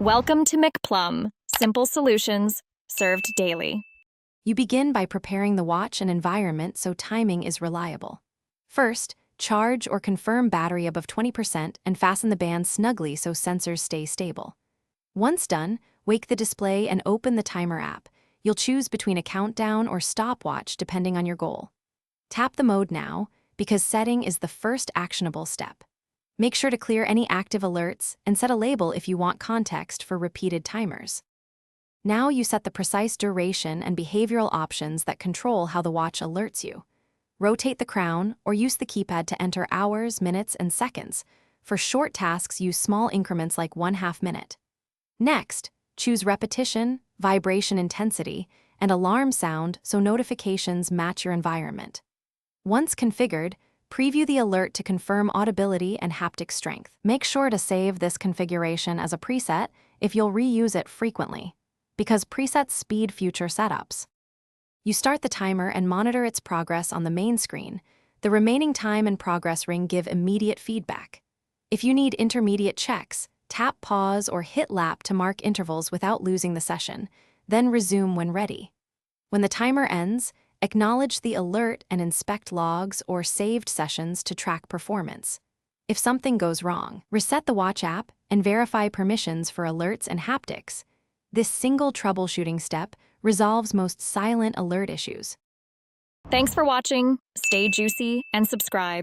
Welcome to McPlum, simple solutions served daily. You begin by preparing the watch and environment so timing is reliable. First, charge or confirm battery above 20% and fasten the band snugly so sensors stay stable. Once done, wake the display and open the timer app. You'll choose between a countdown or stopwatch depending on your goal. Tap the mode now, because setting is the first actionable step. Make sure to clear any active alerts and set a label if you want context for repeated timers. Now you set the precise duration and behavioral options that control how the watch alerts you. Rotate the crown or use the keypad to enter hours, minutes, and seconds. For short tasks, use small increments like 1/2 minute. Next, choose repetition, vibration intensity, and alarm sound so notifications match your environment. Once configured, preview the alert to confirm audibility and haptic strength. Make sure to save this configuration as a preset if you'll reuse it frequently, because presets speed future setups. You start the timer and monitor its progress on the main screen. The remaining time and progress ring give immediate feedback. If you need intermediate checks, tap pause or hit lap to mark intervals without losing the session, then resume when ready. When the timer ends, acknowledge the alert and inspect logs or saved sessions to track performance. If something goes wrong, reset the watch app and verify permissions for alerts and haptics. This single troubleshooting step resolves most silent alert issues. Thanks for watching. Stay juicy and subscribe.